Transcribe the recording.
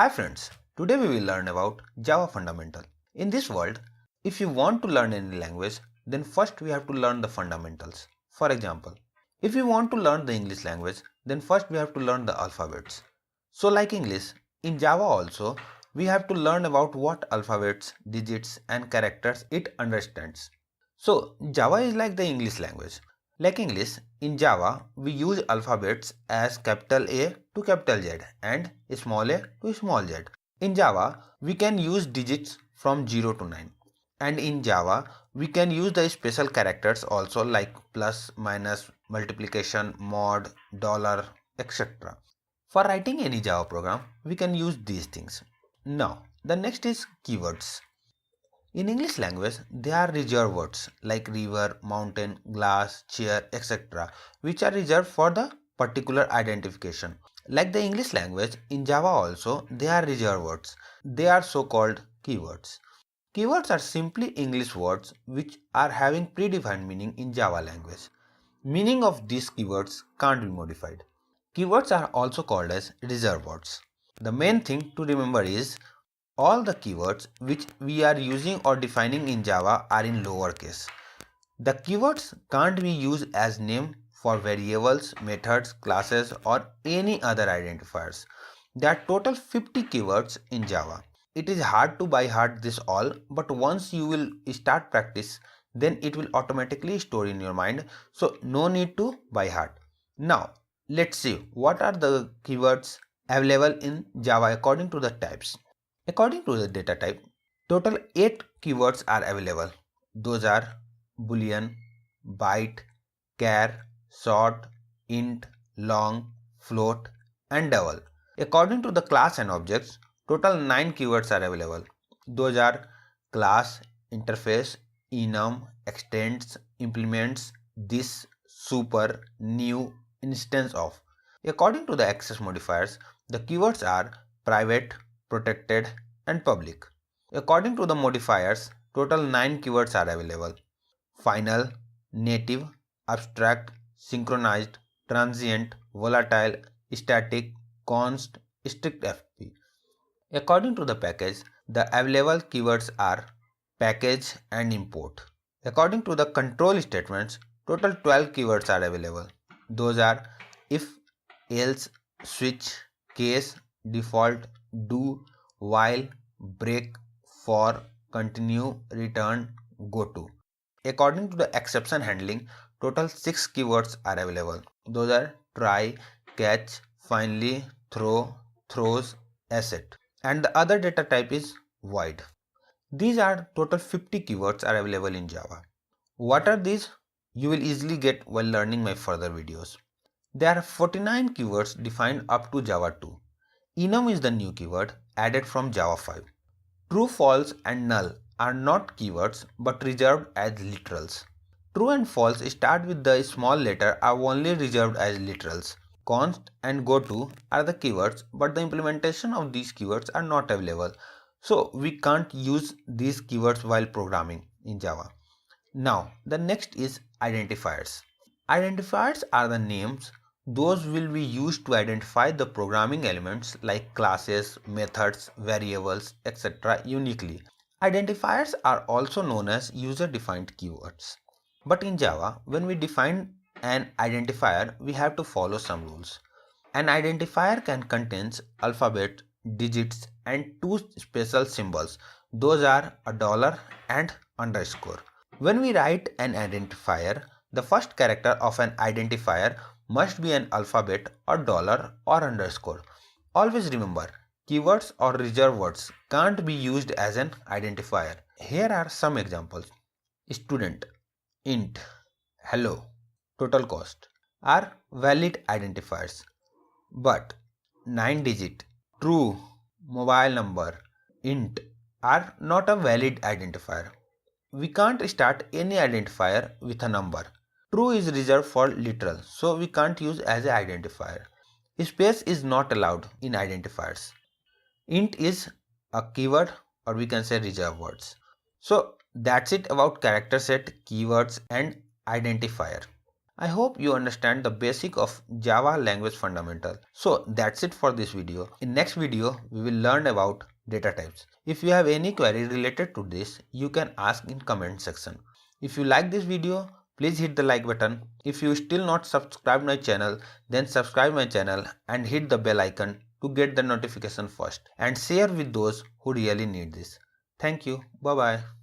Hi friends, today we will learn about Java fundamental. In this world, if you want to learn any language, then first we have to learn the fundamentals. For example, if you want to learn the English language, then first we have to learn the alphabets. So like English, in Java also, we have to learn about what alphabets, digits and characters it understands. So Java is like the English language. Like English, in Java, we use alphabets as capital A to capital Z and small a to small z. In Java, we can use digits from 0 to 9. And in Java, we can use the special characters also like plus, minus, multiplication, mod, dollar, etc. For writing any Java program, we can use these things. Now, the next is keywords. In English language, there are reserved words like river, mountain, glass, chair, etc., which are reserved for the particular identification. Like the English language, in Java also, there are reserved words. They are so-called keywords. Keywords are simply English words which are having predefined meaning in Java language. Meaning of these keywords can't be modified. Keywords are also called as reserved words. The main thing to remember is all the keywords which we are using or defining in Java are in lowercase. The keywords can't be used as name for variables, methods, classes or any other identifiers. There are total 50 keywords in Java. It is hard to by heart this all, but once you will start practice, then it will automatically store in your mind, so no need to by heart. Now let's see what are the keywords available in Java according to the types. According to the data type, total 8 keywords are available. Those are boolean, byte, char, short, int, long, float and double. According to the class and objects, total 9 keywords are available. Those are class, interface, enum, extends, implements, this, super, new, instance of. According to the access modifiers, the keywords are private, protected and public. According to the modifiers, total 9 keywords are available. Final, native, abstract, synchronized, transient, volatile, static, const, strict FP. According to the package, the available keywords are package and import. According to the control statements, total 12 keywords are available. Those are if, else, switch, case, default, do, while, break, for, continue, return, go to. According to the exception handling, total 6 keywords are available. Those are try, catch, finally, throw, throws, asset. And the other data type is void. These are total 50 keywords are available in Java. What are these? You will easily get while learning my further videos. There are 49 keywords defined up to Java 2. Enum is the new keyword added from Java 5. True, false and null are not keywords but reserved as literals. True and false start with the small letter are only reserved as literals. Const and goto are the keywords but the implementation of these keywords are not available. So we can't use these keywords while programming in Java. Now the next is identifiers. Identifiers are the names those will be used to identify the programming elements like classes, methods, variables, etc. uniquely. Identifiers are also known as user-defined keywords. But in Java, when we define an identifier, we have to follow some rules. An identifier can contain alphabet, digits and two special symbols. Those are a dollar and underscore. When we write an identifier, the first character of an identifier must be an alphabet or dollar or underscore. Always remember, keywords or reserved words can't be used as an identifier. Here are some examples. Student, int, hello, total cost are valid identifiers. But 9-digit, true, mobile number, int are not a valid identifier. We can't start any identifier with a number. True is reserved for literal, so we can't use as an identifier. Space is not allowed in identifiers. Int is a keyword or we can say reserved words. So that's it about character set, keywords and identifier. I hope you understand the basic of Java language fundamental. So that's it for this video. In next video, we will learn about data types. If you have any query related to this, you can ask in comment section. If you like this video, please hit the like button. If you still not subscribed my channel, then subscribe my channel and hit the bell icon to get the notification first and share with those who really need this. Thank you. Bye bye.